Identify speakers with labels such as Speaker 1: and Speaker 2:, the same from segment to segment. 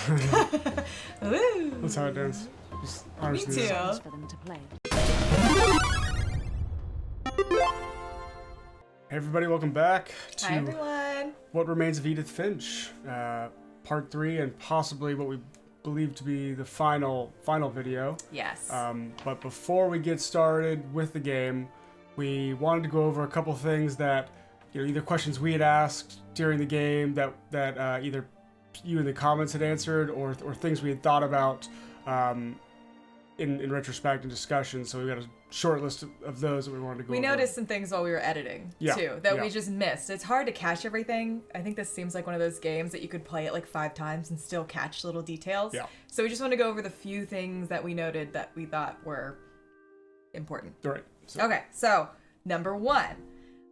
Speaker 1: Ooh.
Speaker 2: That's how it dance. Just honestly,
Speaker 1: Me too.
Speaker 3: For them to play.
Speaker 2: Hey everybody, welcome back to
Speaker 1: Hi everyone.
Speaker 2: What Remains of Edith Finch, part 3, and possibly what we believe to be the final video.
Speaker 1: Yes.
Speaker 2: But before we get started with the game, we wanted to go over a couple things that, either questions we had asked during the game that either you in the comments had answered, or things we had thought about in retrospect and discussion. So we got a short list of those that we wanted to go over.
Speaker 1: We noticed some things while we were editing, too, that we just missed. It's hard to catch everything. I think this seems like one of those games that you could play it like 5 times and still catch little details.
Speaker 2: Yeah.
Speaker 1: So we just want to go over the few things that we noted that we thought were important.
Speaker 2: Right.
Speaker 1: Okay, so number 1.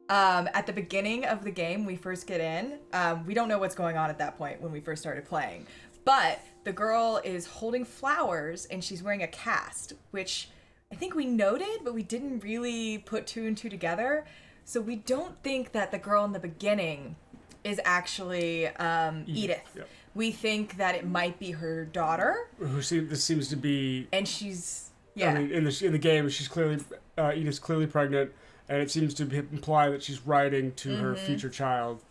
Speaker 1: At the beginning of the game, we first get in. We don't know what's going on at that point when we first started playing. But the girl is holding flowers and she's wearing a cast, which I think we noted, but we didn't really put 2 and 2 together. So we don't think that the girl in the beginning is actually Edith.
Speaker 2: Yep.
Speaker 1: We think that it might be her daughter.
Speaker 2: This seems to be...
Speaker 1: And she's... Yeah.
Speaker 2: I mean, in the game, she's clearly... Edith's clearly pregnant, and it seems to imply that she's writing to her future child.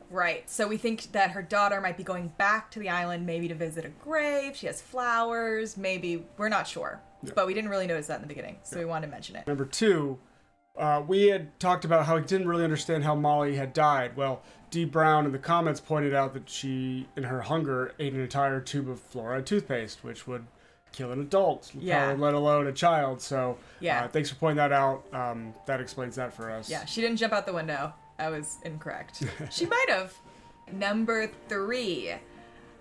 Speaker 1: Right. So we think that her daughter might be going back to the island, maybe to visit a grave. She has flowers. Maybe. We're not sure. Yeah. But we didn't really notice that in the beginning, so we wanted to mention it.
Speaker 2: Number 2, we had talked about how he didn't really understand how Molly had died. Well, Dee Brown in the comments pointed out that she, in her hunger, ate an entire tube of fluoride toothpaste, which would kill an adult, probably, let alone a child. So thanks for pointing that out. That explains that for us.
Speaker 1: Yeah, she didn't jump out the window. I was incorrect. She might have. Number 3.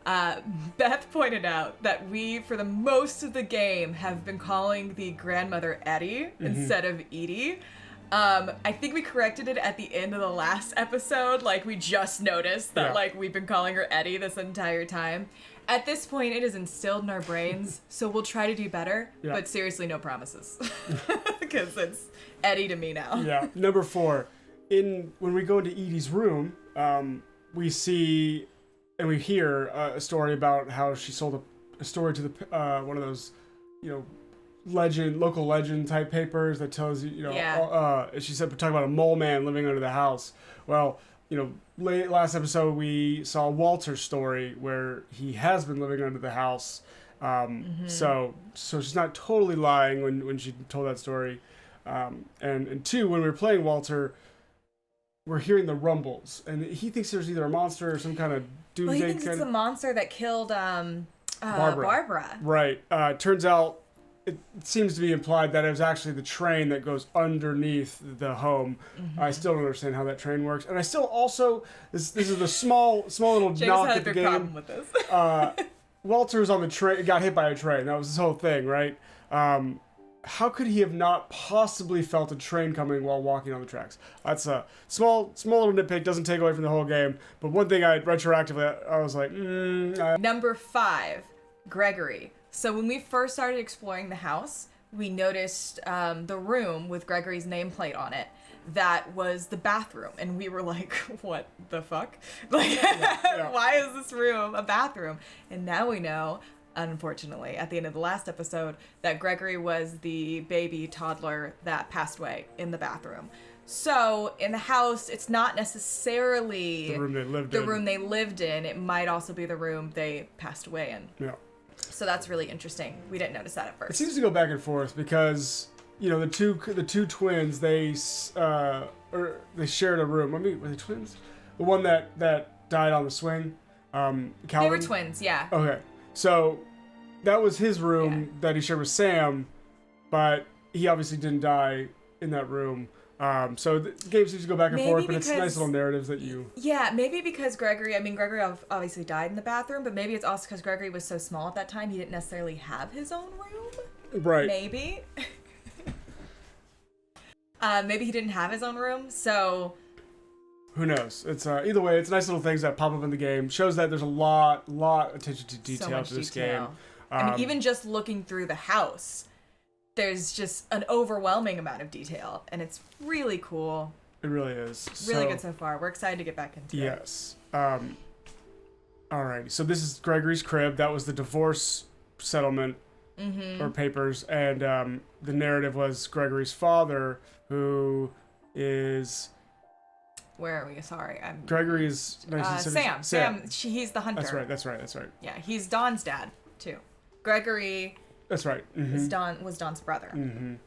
Speaker 1: Beth pointed out that we, for the most of the game, have been calling the grandmother Eddie instead of Edie. I think we corrected it at the end of the last episode. Like, we just noticed that, we've been calling her Eddie this entire time. At this point, it is instilled in our brains, so we'll try to do better, but seriously, no promises. Because it's Eddie to me now.
Speaker 2: Yeah. Number 4. When we go into Edie's room, we see and we hear a story about how she sold a story to the one of those, local legend type papers that tells you, she said, we're talking about a mole man living under the house. Well, last episode we saw Walter's story where he has been living under the house. So she's not totally lying when she told that story. And 2, when we were playing Walter, we're hearing the rumbles, and he thinks there's either a monster or some kind of doomsday.
Speaker 1: Well, he thinks it's the monster that killed Barbara.
Speaker 2: Right. Turns out it seems to be implied that it was actually the train that goes underneath the home. I still don't understand how that train works, and I still also this is the small little
Speaker 1: James
Speaker 2: knock
Speaker 1: had
Speaker 2: at the
Speaker 1: a big
Speaker 2: game.
Speaker 1: problem with this.
Speaker 2: Walter was on the train, got hit by a train. That was his whole thing, right? How could he have not possibly felt a train coming while walking on the tracks? That's a small little nitpick, doesn't take away from the whole game. But one thing I was like,
Speaker 1: Number 5, Gregory. So when we first started exploring the house, we noticed the room with Gregory's nameplate on it. That was the bathroom, and we were like, what the fuck? Like, why is this room a bathroom? And now we know, unfortunately, at the end of the last episode, that Gregory was the baby toddler that passed away in the bathroom. So in the house, it's not necessarily
Speaker 2: the room they lived in.
Speaker 1: It might also be the room they passed away in.
Speaker 2: Yeah.
Speaker 1: So that's really interesting. We didn't notice that at first.
Speaker 2: It seems to go back and forth because the two twins they shared a room. I mean, were they twins? The one that died on the swing. Calvin?
Speaker 1: They were twins. Yeah.
Speaker 2: Okay. So that was his room that he shared with Sam, but he obviously didn't die in that room. So the game seems to go back and forth, but it's nice little narratives that you...
Speaker 1: Yeah, maybe because Gregory obviously died in the bathroom, but maybe it's also because Gregory was so small at that time, he didn't necessarily have his own room.
Speaker 2: Right.
Speaker 1: Maybe. Maybe he didn't have his own room, so...
Speaker 2: Who knows? It's either way, it's nice little things that pop up in the game. Shows that there's a lot attention to detail to this game.
Speaker 1: I mean, even just looking through the house, there's just an overwhelming amount of detail, and it's really cool.
Speaker 2: It really is.
Speaker 1: Really good so far. We're excited to get back into it.
Speaker 2: Yes. Alrighty, so this is Gregory's crib. That was the divorce settlement or papers, and the narrative was Gregory's father, who is...
Speaker 1: Where are we? Sorry, I'm...
Speaker 2: Gregory's...
Speaker 1: Sam. He's the hunter.
Speaker 2: That's right.
Speaker 1: Yeah, he's Don's dad, too. Gregory...
Speaker 2: That's right.
Speaker 1: was Don's brother.
Speaker 2: Okay.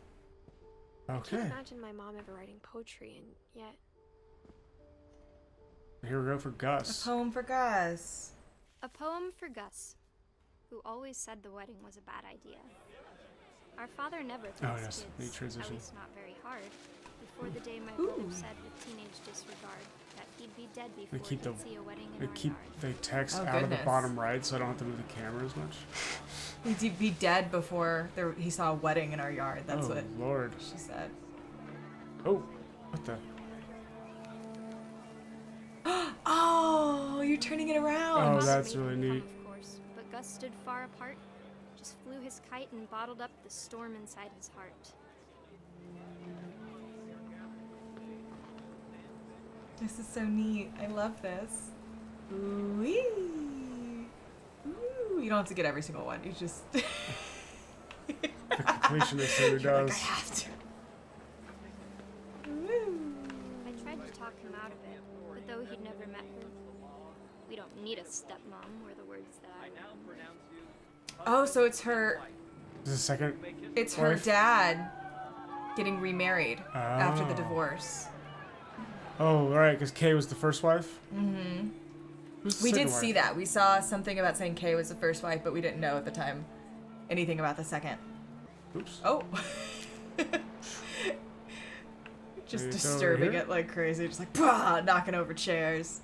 Speaker 3: I can't imagine my mom ever writing poetry, and yet...
Speaker 2: Here we go for Gus.
Speaker 1: A poem for Gus.
Speaker 4: A poem for Gus, who always said the wedding was a bad idea. Our father never told us kids, at least not very hard, before the day my brother said with teenage disregard that he'd be dead before he'd see a wedding in our yard.
Speaker 2: They text out of the bottom right, so I don't have to move the camera as much.
Speaker 1: He'd be dead before he saw a wedding in our yard. That's what
Speaker 2: Lord.
Speaker 1: She said.
Speaker 2: Oh, what the...
Speaker 1: Oh, you're turning it around.
Speaker 2: Oh, that's really neat.
Speaker 4: Of course, but Gus stood far apart, just flew his kite and bottled up the storm inside his heart.
Speaker 1: This is so neat. I love this. Ooh-wee. Ooh. You don't have to get every single one. You just...
Speaker 2: The completionist who does.
Speaker 1: Like, I have to.
Speaker 4: I tried to talk him out of it, but though he'd never met her, we don't need a stepmom, were the words that I remember.
Speaker 1: Oh, so it's her...
Speaker 2: Is this a second
Speaker 1: It's her
Speaker 2: wife?
Speaker 1: dad getting remarried after the divorce.
Speaker 2: Oh, right, because Kay was the first wife?
Speaker 1: We did see that. We saw something about saying Kay was the first wife, but we didn't know at the time anything about the second.
Speaker 2: Oops.
Speaker 1: Oh. Just disturbing it like crazy. Just like, bah, knocking over chairs.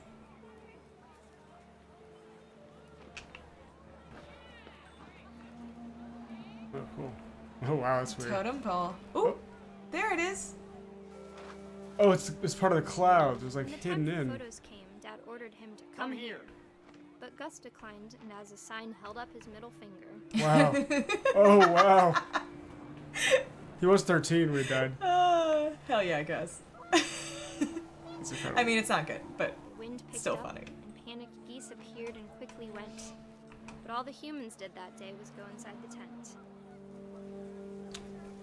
Speaker 2: Oh, cool. Oh, wow, that's weird.
Speaker 1: Totem pole. Ooh, there it is.
Speaker 2: Oh, it's part of the cloud. It was like
Speaker 4: When the
Speaker 2: hidden
Speaker 4: time
Speaker 2: in.
Speaker 4: the photos came, Dad ordered him to come here. But Gus declined, and as a sign held up his middle finger.
Speaker 2: Wow. Oh, wow. He was 13 when he died.
Speaker 1: Hell yeah, Gus.
Speaker 2: It's incredible.
Speaker 1: I mean, it's not good, but
Speaker 4: The wind picked
Speaker 1: still
Speaker 4: up,
Speaker 1: funny.
Speaker 4: and panicked geese appeared and quickly went. But all the humans did that day was go inside the tent.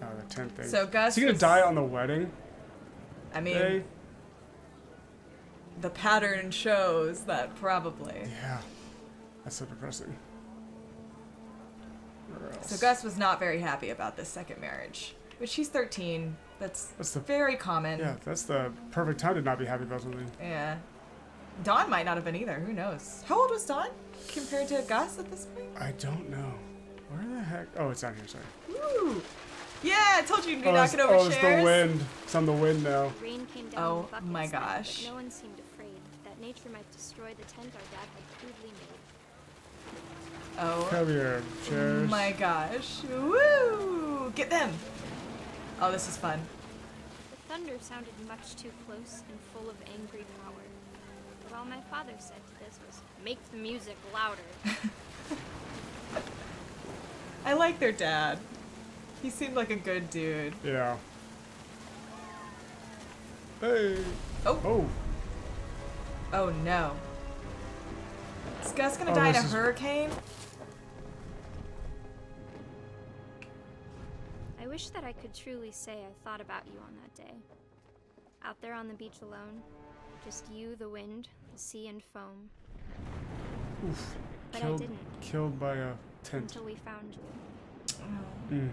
Speaker 2: Oh, the tent thing.
Speaker 1: So Gus
Speaker 2: Is he gonna
Speaker 1: was-
Speaker 2: die on the wedding
Speaker 1: I mean,
Speaker 2: day?
Speaker 1: the pattern shows that probably.
Speaker 2: Yeah. That's so depressing. Where else?
Speaker 1: So Gus was not very happy about this second marriage. But she's 13. That's very common.
Speaker 2: Yeah, that's the perfect time to not be happy about something.
Speaker 1: Yeah. Dawn might not have been either. Who knows? How old was Dawn compared to Gus at this point?
Speaker 2: I don't know. Where the heck? Oh, it's down here, sorry.
Speaker 1: Woo! Yeah, I told you to be knocking
Speaker 2: it's
Speaker 1: over
Speaker 2: the
Speaker 1: chairs.
Speaker 2: wind. It's on the wind now.
Speaker 4: Rain came down
Speaker 1: Oh
Speaker 4: in buckets
Speaker 1: my
Speaker 4: then,
Speaker 1: gosh.
Speaker 4: but no one seemed afraid that nature might destroy the tent our dad had crudely made.
Speaker 1: Oh
Speaker 2: Come here, chairs.
Speaker 1: my gosh. Woo! Get them! Oh, this is fun.
Speaker 4: The thunder sounded much too close and full of angry power. But all my father said to this was, make the music louder.
Speaker 1: I like their dad. He seemed like a good dude.
Speaker 2: Yeah. Hey.
Speaker 1: Oh.
Speaker 2: Oh.
Speaker 1: Oh no. Is Gus gonna
Speaker 2: Oh,
Speaker 1: die in a
Speaker 2: this is-
Speaker 1: hurricane?
Speaker 4: I wish that I could truly say I thought about you on that day. Out there on the beach alone, just you, the wind, the sea, and foam.
Speaker 2: Oof.
Speaker 4: But I didn't.
Speaker 2: Killed by a tent.
Speaker 4: Until we found you.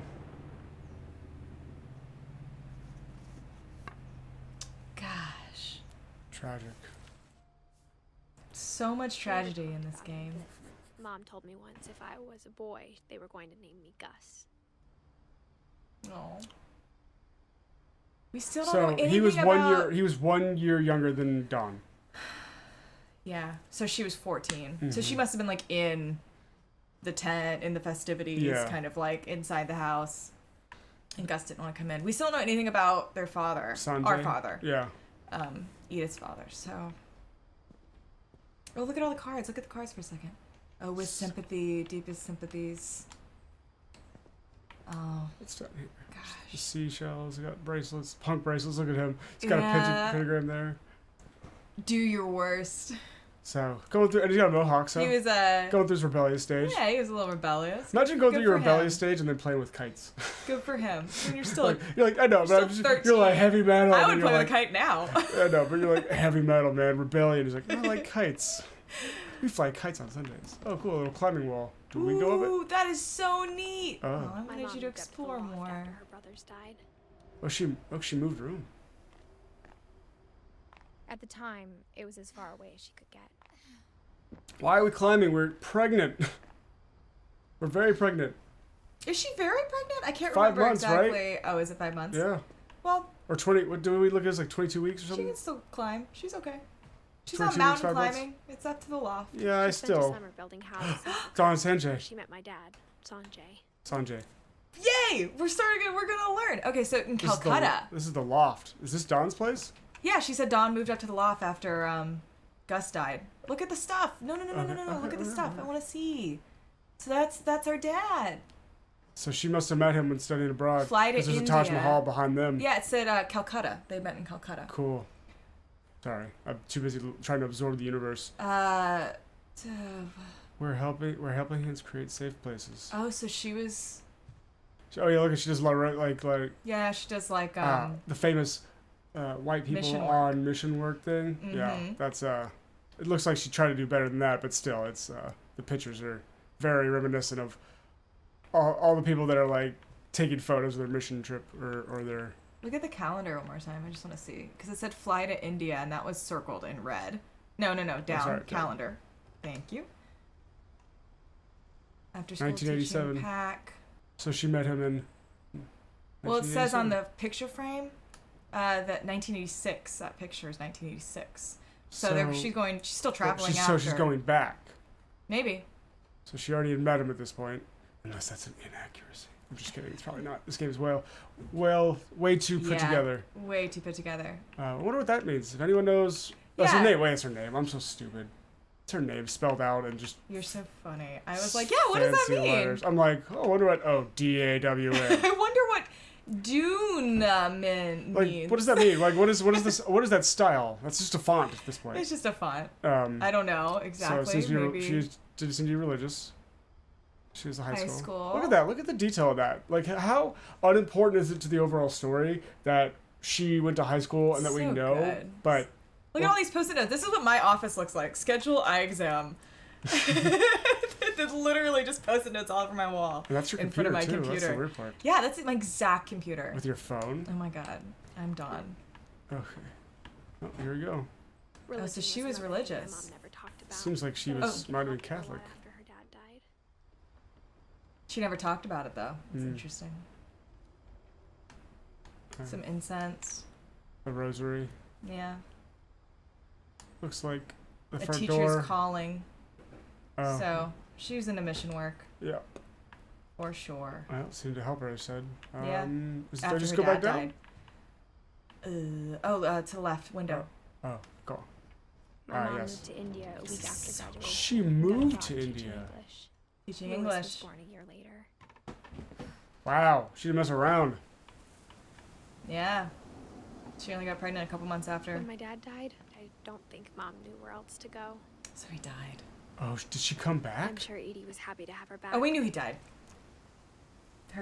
Speaker 1: Gosh.
Speaker 2: Tragic.
Speaker 1: So much tragedy in this game.
Speaker 3: Mom told me once if I was a boy, they were going to name me Gus.
Speaker 1: Oh. We still don't
Speaker 2: So
Speaker 1: know anything
Speaker 2: he was
Speaker 1: about...
Speaker 2: he was 1 year younger than Dawn.
Speaker 1: Yeah. So she was 14. So she must have been like in the tent, in the festivities, kind of like inside the house. And Gus didn't want to come in. We still don't know anything about their father.
Speaker 2: Sanjay?
Speaker 1: Our father.
Speaker 2: Yeah.
Speaker 1: Edith's father. So. Oh, look at all the cards. Look at the cards for a second. Oh, with sympathy, deepest sympathies. Oh,
Speaker 2: What's down here? The
Speaker 1: gosh.
Speaker 2: seashells. He got bracelets. Punk bracelets. Look at him. He's got a pentagram there.
Speaker 1: Do your worst.
Speaker 2: So going through, and he's got a mohawk. So
Speaker 1: he was
Speaker 2: going through his rebellious stage.
Speaker 1: Yeah, he was a little rebellious.
Speaker 2: Imagine going
Speaker 1: Good
Speaker 2: through your
Speaker 1: for
Speaker 2: rebellious
Speaker 1: him.
Speaker 2: stage and then playing with kites.
Speaker 1: Good for him. I mean, you're still
Speaker 2: you're like, I know, but you're like heavy metal.
Speaker 1: I would play with a kite now.
Speaker 2: I know, but you're like heavy metal, man. Rebellion. He's like, I like kites. We fly kites on Sundays. Oh, cool, a little climbing wall. Do we go up it?
Speaker 1: Ooh, that is so neat.
Speaker 2: Oh.
Speaker 1: I wanted you to explore more.
Speaker 3: After her brothers died.
Speaker 2: She moved room.
Speaker 3: At the time, it was as far away as she could get.
Speaker 2: Why are we climbing? We're pregnant. We're very pregnant.
Speaker 1: Is she very pregnant? I can't
Speaker 2: 5
Speaker 1: remember
Speaker 2: months,
Speaker 1: exactly.
Speaker 2: right?
Speaker 1: Oh, is it 5 months?
Speaker 2: Yeah.
Speaker 1: Well,
Speaker 2: Or 20. What do we look at? As like 22 weeks or
Speaker 1: she
Speaker 2: something?
Speaker 1: can still climb. She's okay. She's
Speaker 2: 22
Speaker 1: not
Speaker 2: weeks,
Speaker 1: mountain
Speaker 2: 5 months?
Speaker 1: climbing. It's up to the loft.
Speaker 2: Yeah, I
Speaker 3: She spent a
Speaker 2: still.
Speaker 3: summer building houses.
Speaker 2: Don Sanjay.
Speaker 3: She met my dad, Sanjay.
Speaker 2: Sanjay.
Speaker 1: Yay! We're gonna learn. Okay, so in Calcutta.
Speaker 2: This is the loft. Is this Don's place?
Speaker 1: Yeah, she said Dawn moved up to the loft after Gus died. Look at the stuff. No. Look at the stuff. I want to see. So that's our dad.
Speaker 2: So she must have met him when studying abroad.
Speaker 1: Fly to
Speaker 2: There's
Speaker 1: India.
Speaker 2: a Taj Mahal behind them.
Speaker 1: Yeah, it said Calcutta. They met in Calcutta.
Speaker 2: Cool. Sorry, I'm too busy trying to absorb the universe. We're helping hands create safe places.
Speaker 1: Oh, so she was.
Speaker 2: Oh yeah, look, she does like
Speaker 1: Yeah, she does like
Speaker 2: the famous white people
Speaker 1: mission work.
Speaker 2: on mission work thing. Yeah,
Speaker 1: Mhm.
Speaker 2: that's It looks like she tried to do better than that, but still, it's the pictures are very reminiscent of all the people that are like taking photos of their mission trip or their.
Speaker 1: Look at the calendar one more time. I just want to see because it said fly to India and that was circled in red. No, down
Speaker 2: sorry,
Speaker 1: calendar. Thank you. After school
Speaker 2: 1987.
Speaker 1: teaching pack.
Speaker 2: So she met him in.
Speaker 1: Well, it says on
Speaker 2: 1987?
Speaker 1: the picture frame that 1986. That picture is 1986. So she's still traveling after.
Speaker 2: So she's going back.
Speaker 1: Maybe.
Speaker 2: So she already had met him at this point, unless that's an inaccuracy. I'm just kidding. It's probably not. This game's way too put together.
Speaker 1: Way too put together.
Speaker 2: I wonder what that means. If anyone knows, that's her
Speaker 1: Yeah.
Speaker 2: name. Wait, it's her name. I'm so stupid. It's her name spelled out and just.
Speaker 1: You're so funny. I was like, yeah, what does that
Speaker 2: fancy
Speaker 1: mean?
Speaker 2: letters. I'm like, oh, I wonder what. Oh, DAWN.
Speaker 1: I wonder what Dunamin
Speaker 2: Like,
Speaker 1: means.
Speaker 2: what does that mean? Like, what is this? What is that style? That's just a font at this point.
Speaker 1: It's just a font.
Speaker 2: I
Speaker 1: I don't know exactly.
Speaker 2: So it seems
Speaker 1: Maybe.
Speaker 2: she didn't seem to be religious. She was a high
Speaker 1: High
Speaker 2: school.
Speaker 1: school.
Speaker 2: Look at that. Look at the detail of that. Like, how unimportant is it to the overall story that she went to high school and that we
Speaker 1: So
Speaker 2: know?
Speaker 1: good.
Speaker 2: But
Speaker 1: Look at all these post-it notes. This is what my office looks like. Schedule eye exam. There's literally just post-it notes all over my wall.
Speaker 2: and that's your
Speaker 1: in front
Speaker 2: computer
Speaker 1: of my
Speaker 2: too. That's the
Speaker 1: computer.
Speaker 2: weird part.
Speaker 1: Yeah, that's my exact computer.
Speaker 2: With your phone.
Speaker 1: Oh my god, I'm done.
Speaker 2: Okay. Oh, here we go.
Speaker 3: Religion
Speaker 1: so she was
Speaker 3: another thing
Speaker 1: religious.
Speaker 3: My mom never talked about.
Speaker 2: Seems like she was might have been Catholic.
Speaker 3: After her dad died.
Speaker 1: She never talked about it though. It's
Speaker 2: Mm.
Speaker 1: interesting.
Speaker 2: Okay.
Speaker 1: Some incense.
Speaker 2: A rosary.
Speaker 1: Yeah.
Speaker 2: Looks like the
Speaker 1: A
Speaker 2: front
Speaker 1: teacher's
Speaker 2: door.
Speaker 1: calling.
Speaker 2: Oh.
Speaker 1: So she was into mission work
Speaker 2: Yeah.
Speaker 1: for sure.
Speaker 2: Well, it seemed to help her. I said.
Speaker 1: Yeah.
Speaker 2: Did
Speaker 1: After
Speaker 2: I just
Speaker 1: her
Speaker 2: go back
Speaker 1: dad
Speaker 2: down?
Speaker 1: died. To the left window.
Speaker 2: Oh, go.
Speaker 3: My mom
Speaker 2: yes.
Speaker 3: moved to India a week after graduation.
Speaker 2: She
Speaker 3: and got a
Speaker 2: moved
Speaker 3: job
Speaker 2: to
Speaker 3: teaching
Speaker 2: India.
Speaker 3: English.
Speaker 1: Teaching
Speaker 3: Louis
Speaker 1: English.
Speaker 3: was born a year later.
Speaker 2: Wow. She didn't mess around.
Speaker 1: Yeah. She only got pregnant a couple months after.
Speaker 3: When my dad died, I don't think Mom knew where else to go.
Speaker 1: So he died.
Speaker 2: Oh, did she come
Speaker 3: I'm
Speaker 2: back?
Speaker 3: sure Edie was happy to have her back.
Speaker 1: Oh, we knew he died.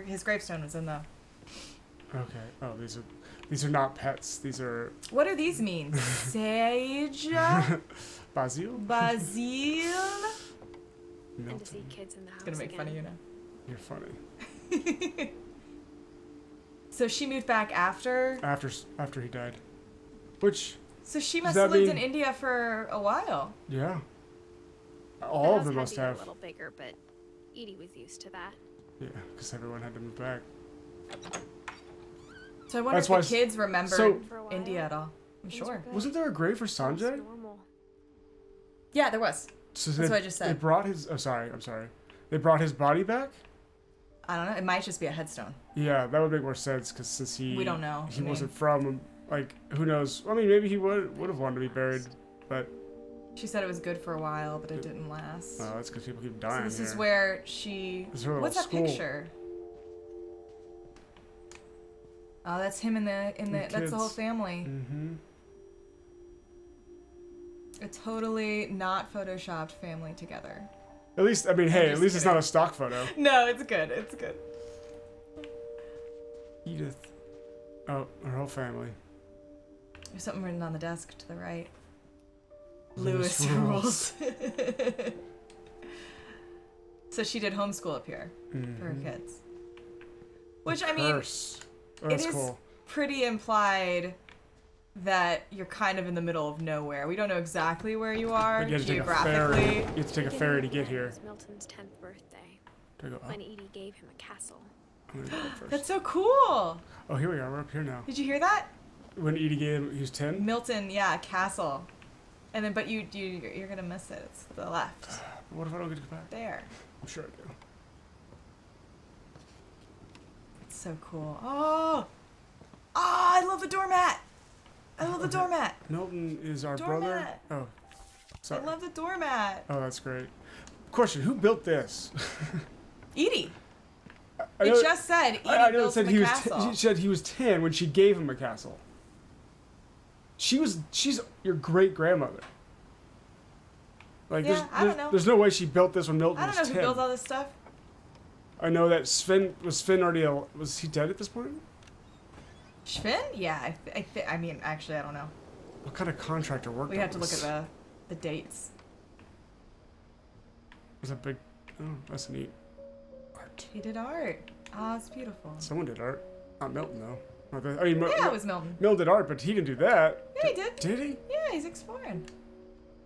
Speaker 1: His gravestone was in the.
Speaker 2: Okay. Oh, these are not pets. These are
Speaker 1: What do these mean? Sage?
Speaker 2: basil.
Speaker 1: Basil?
Speaker 3: And to see kids in the house
Speaker 1: It's gonna make fun of you now.
Speaker 2: You're funny.
Speaker 1: So she moved back after?
Speaker 2: After he died, which
Speaker 1: So she
Speaker 2: Does
Speaker 1: must
Speaker 2: that
Speaker 1: have lived in
Speaker 2: mean-
Speaker 1: India for a while.
Speaker 2: yeah,
Speaker 3: The
Speaker 2: all of
Speaker 3: house
Speaker 2: them
Speaker 3: had
Speaker 2: must
Speaker 3: to get
Speaker 2: have.
Speaker 3: a little bigger, but Edie was used to that.
Speaker 2: Yeah, because everyone had to move back.
Speaker 1: So I wonder
Speaker 2: That's
Speaker 1: if
Speaker 2: why
Speaker 1: the kids remembered
Speaker 2: so-
Speaker 3: For a while.
Speaker 1: India at all. I'm
Speaker 3: Things were
Speaker 1: sure.
Speaker 3: good.
Speaker 2: Wasn't there a grave for
Speaker 3: It was
Speaker 2: Sanjay?
Speaker 3: normal.
Speaker 1: Yeah, there was.
Speaker 2: So
Speaker 1: That's what I just said.
Speaker 2: They brought his. Oh, sorry. I'm sorry. They brought his body back.
Speaker 1: I don't know. It might just be a headstone.
Speaker 2: Yeah, that would make more sense because since he
Speaker 1: We don't know.
Speaker 2: he
Speaker 1: I mean-
Speaker 2: wasn't from like who knows. I mean, maybe he would have wanted to be buried, but
Speaker 1: She said it was good for a while, but it didn't last.
Speaker 2: that's because people keep
Speaker 1: So
Speaker 2: dying
Speaker 1: this
Speaker 2: here.
Speaker 1: is where she.
Speaker 2: This is her
Speaker 1: What's that
Speaker 2: little school.
Speaker 1: picture? Oh, that's him in the.
Speaker 2: The
Speaker 1: That's the whole
Speaker 2: kids.
Speaker 1: family.
Speaker 2: Mm-hmm.
Speaker 1: A totally not photoshopped family together.
Speaker 2: At least, I mean, hey, at least it's not a stock photo.
Speaker 1: No, it's good. It's good.
Speaker 2: Edith. Oh, her whole family.
Speaker 1: There's something written on the desk to the right. Lewis rules. So she did homeschool up here for her kids. Which, I mean, it is cool. Pretty implied that you're kind of in the middle of nowhere. We don't know exactly where you are
Speaker 2: but you
Speaker 1: geographically.
Speaker 2: You have to take a ferry to get here.
Speaker 3: It was Milton's 10th birthday.
Speaker 2: Do I go up?
Speaker 3: When Edie gave him a castle.
Speaker 2: I'm gonna go up first.
Speaker 1: That's so cool.
Speaker 2: Oh, here we are. We're up here now.
Speaker 1: Did you hear that?
Speaker 2: When Edie gave him, he was 10?
Speaker 1: Milton, yeah, castle. And then, but you're gonna miss it. It's the left.
Speaker 2: What if I don't get to go back?
Speaker 1: There.
Speaker 2: I'm sure I do.
Speaker 1: It's so cool. Oh, I love the doormat. I love the doormat.
Speaker 2: Milton is our
Speaker 1: Doormat.
Speaker 2: brother? Oh, sorry.
Speaker 1: I love the doormat.
Speaker 2: Oh, that's great. Question, who built this?
Speaker 1: Edie.
Speaker 2: I
Speaker 1: It just said Edie
Speaker 2: I know it
Speaker 1: built
Speaker 2: said
Speaker 1: him
Speaker 2: he
Speaker 1: a
Speaker 2: was
Speaker 1: castle.
Speaker 2: she said he was 10 when she gave him a castle. She's your great-grandmother. Like,
Speaker 1: Yeah, I don't know.
Speaker 2: There's no way she built this when Milton
Speaker 1: I
Speaker 2: was
Speaker 1: don't know
Speaker 2: 10.
Speaker 1: who built all this stuff.
Speaker 2: I know that Sven already, was he dead at this point?
Speaker 1: Schvinn? Yeah, I mean, actually, I don't know.
Speaker 2: What kind of contractor worked
Speaker 1: We
Speaker 2: on
Speaker 1: have to look
Speaker 2: this?
Speaker 1: at the dates.
Speaker 2: Was that big? Oh, that's neat. Art.
Speaker 1: He did art. Ah, it's beautiful.
Speaker 2: Someone did art. Not Milton, though. I mean,
Speaker 1: Yeah, it was Milton.
Speaker 2: Milton did art, but he didn't do that.
Speaker 1: Yeah, he did.
Speaker 2: Did he?
Speaker 1: Yeah, he's exploring.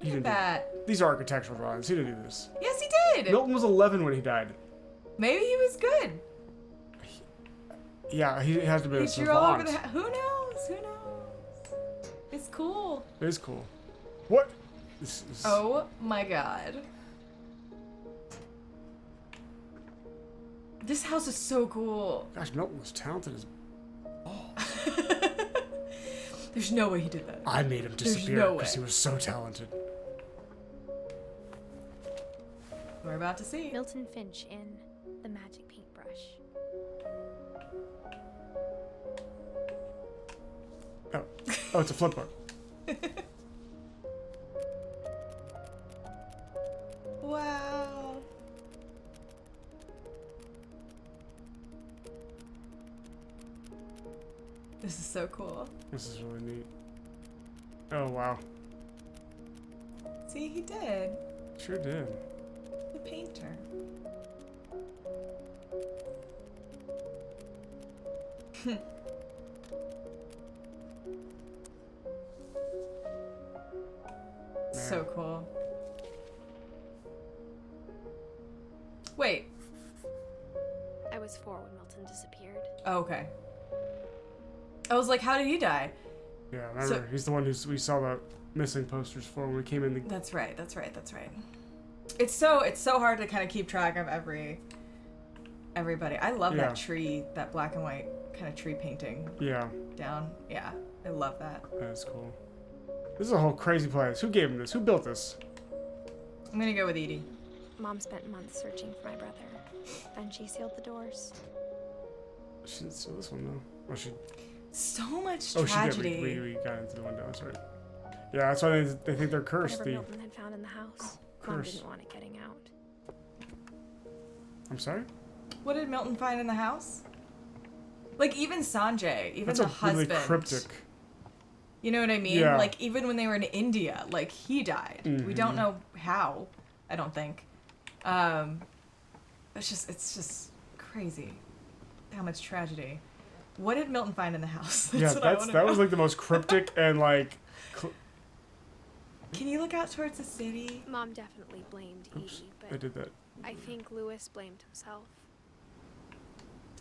Speaker 2: He
Speaker 1: Look
Speaker 2: didn't
Speaker 1: at that.
Speaker 2: These are architectural drawings. He didn't do this.
Speaker 1: Yes, he did.
Speaker 2: Milton was 11 when he died.
Speaker 1: Maybe he was good.
Speaker 2: Yeah, he has to be a
Speaker 1: He drew all over
Speaker 2: savant.
Speaker 1: the. Who knows? Who knows? It's cool.
Speaker 2: It is cool. What? This is...
Speaker 1: Oh my god. This house is so cool.
Speaker 2: Gosh, Milton was talented as...
Speaker 1: There's no way he did that.
Speaker 2: I made him disappear
Speaker 1: no
Speaker 2: because
Speaker 1: way.
Speaker 2: he was so talented.
Speaker 1: We're about to see.
Speaker 3: Milton Finch in The Magic Paintbrush.
Speaker 2: Oh, it's a flip book.
Speaker 1: Wow. This is so cool.
Speaker 2: This is really neat. Oh, wow.
Speaker 1: See, he did.
Speaker 2: Sure did.
Speaker 1: The painter. So cool. Wait.
Speaker 3: I was 4 when Milton disappeared.
Speaker 1: Oh, okay. I was like, how did he die?
Speaker 2: Yeah, remember, he's the one we saw the missing posters for when we came in.
Speaker 1: That's right. That's right. That's right. It's so hard to kind of keep track of everybody. I love that tree, that black and white kind of tree painting.
Speaker 2: Yeah.
Speaker 1: Down. Yeah, I love that.
Speaker 2: That's cool. This is a whole crazy place. Who gave him this? Who built this?
Speaker 1: I'm gonna go with Edie.
Speaker 3: Mom spent months searching for my brother. Then she sealed the doors.
Speaker 2: She didn't steal this one though. Well, she.
Speaker 1: So much
Speaker 2: Oh,
Speaker 1: tragedy.
Speaker 2: she did. We got into the window. That's right. Yeah, that's why they think they're cursed.
Speaker 3: Whatever Milton had found in the house. Mom
Speaker 2: Curse.
Speaker 3: didn't want it getting out.
Speaker 2: I'm sorry?
Speaker 1: What did Milton find in the house? Like, even Sanjay, even
Speaker 2: That's
Speaker 1: the
Speaker 2: a
Speaker 1: husband.
Speaker 2: really cryptic.
Speaker 1: You know what I mean?
Speaker 2: Yeah.
Speaker 1: Like, even when they were in India, like, he died. We don't know how, I don't think. It's just crazy how much tragedy. What did Milton find in the house?
Speaker 2: That was like the most cryptic and like...
Speaker 1: Can you look out towards the city?
Speaker 3: Mom definitely blamed
Speaker 2: Oops,
Speaker 3: Edie,
Speaker 2: I
Speaker 3: but
Speaker 2: did that.
Speaker 3: I think Lewis blamed himself.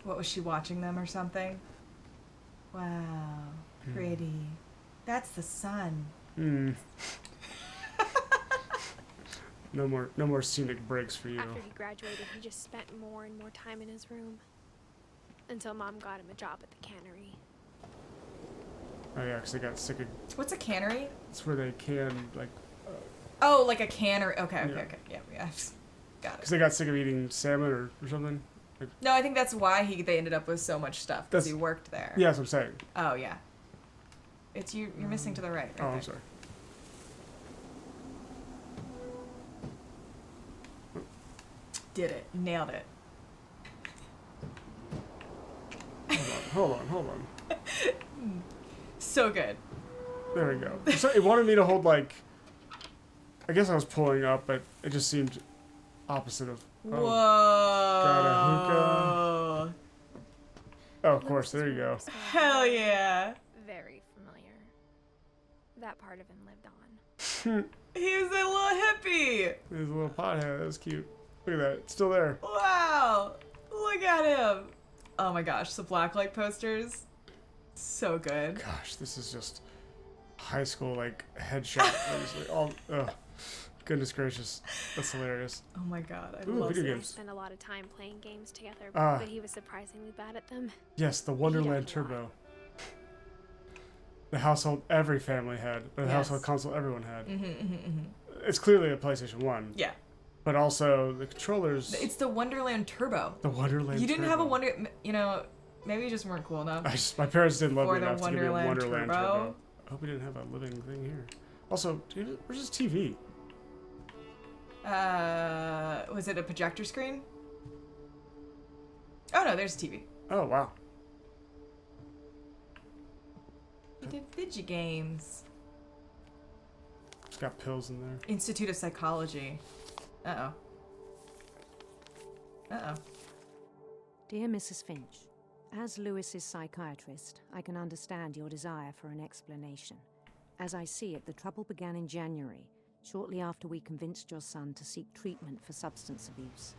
Speaker 1: What, was she watching them or something? Wow, pretty. That's the sun.
Speaker 2: Hmm. No more scenic breaks for you.
Speaker 3: After he graduated, he just spent more and more time in his room. Until Mom got him a job at the cannery.
Speaker 2: Oh yeah, because they got sick of...
Speaker 1: What's a cannery?
Speaker 2: It's where they can, like...
Speaker 1: Oh, like a cannery. Okay. Yeah, got it.
Speaker 2: Because they got sick of eating salmon or something. Like,
Speaker 1: No, I think that's why they ended up with so much stuff, because he worked there.
Speaker 2: yeah, that's what I'm saying.
Speaker 1: Oh, yeah. It's you're missing to the right.
Speaker 2: Oh,
Speaker 1: Right
Speaker 2: I'm
Speaker 1: there.
Speaker 2: sorry.
Speaker 1: did it. Nailed it.
Speaker 2: Hold on.
Speaker 1: So good.
Speaker 2: There we go. So it wanted me to hold, like... I guess I was pulling up, but it just seemed opposite of...
Speaker 1: Whoa.
Speaker 2: Got a hookah. Oh, of course. There you go.
Speaker 1: Hell yeah.
Speaker 3: Very familiar. That part of him lived on.
Speaker 1: He was a little hippie.
Speaker 2: There's a little pothead. That was cute. Look at that. It's still there.
Speaker 1: Wow. Look at him. Oh my gosh. The blacklight posters. So good.
Speaker 2: Gosh, this is just high school, like, headshot. Goodness gracious. That's hilarious.
Speaker 1: Oh my god. I
Speaker 2: Ooh,
Speaker 1: love
Speaker 2: video
Speaker 1: it.
Speaker 2: games.
Speaker 3: We spent a lot of time playing games together,
Speaker 2: Ah.
Speaker 3: but he was surprisingly bad at them.
Speaker 2: Yes, the Wonderland Turbo. The household every family had. The household console everyone had. It's clearly a PlayStation 1.
Speaker 1: Yeah.
Speaker 2: But also the controllers.
Speaker 1: It's the Wonderland Turbo.
Speaker 2: The Wonderland
Speaker 1: You didn't
Speaker 2: Turbo.
Speaker 1: have a maybe you just weren't cool enough.
Speaker 2: My parents didn't love
Speaker 1: For
Speaker 2: me
Speaker 1: the
Speaker 2: enough to give me a
Speaker 1: Wonderland
Speaker 2: Wonderland
Speaker 1: Turbo.
Speaker 2: Turbo. I hope we didn't have a living thing here. Also, dude, where's this TV?
Speaker 1: Was it a projector screen? Oh no, there's a TV.
Speaker 2: Oh, wow.
Speaker 1: We did video games.
Speaker 2: It's got pills in there.
Speaker 1: Institute of Psychology. Uh-oh. Uh-oh.
Speaker 5: Dear Mrs. Finch, as Lewis's psychiatrist, I can understand your desire for an explanation. As I see it, the trouble began in January, shortly after we convinced your son to seek treatment for substance abuse.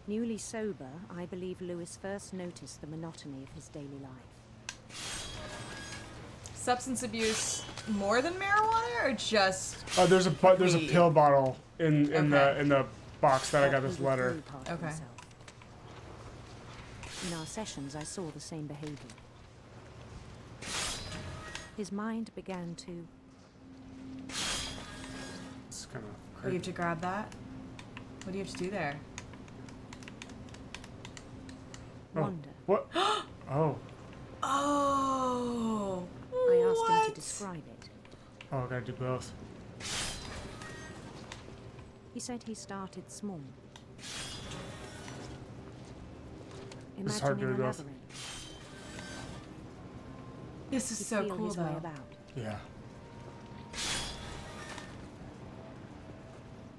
Speaker 5: Newly sober, I believe Lewis first noticed the monotony of his daily life.
Speaker 1: Substance abuse more than marijuana, or just?
Speaker 2: Oh, there's a pill bottle in
Speaker 1: Okay.
Speaker 2: the box that I got this letter.
Speaker 1: Okay.
Speaker 5: In our sessions, I saw the same behavior. His mind began to...
Speaker 2: It's kind of
Speaker 1: Oh, you
Speaker 2: creepy.
Speaker 1: have to grab that? What do you have to do there?
Speaker 5: wander.
Speaker 2: What? Oh.
Speaker 1: Oh.
Speaker 5: I asked him
Speaker 1: what?
Speaker 5: to describe it.
Speaker 2: Oh, I gotta do both.
Speaker 5: He said he started small.
Speaker 2: It's hard to
Speaker 5: Imagining a
Speaker 2: do both.
Speaker 5: labyrinth.
Speaker 1: This is
Speaker 5: He'd
Speaker 1: so
Speaker 5: feel
Speaker 1: cool,
Speaker 5: his way
Speaker 1: though.
Speaker 5: about.
Speaker 2: Yeah.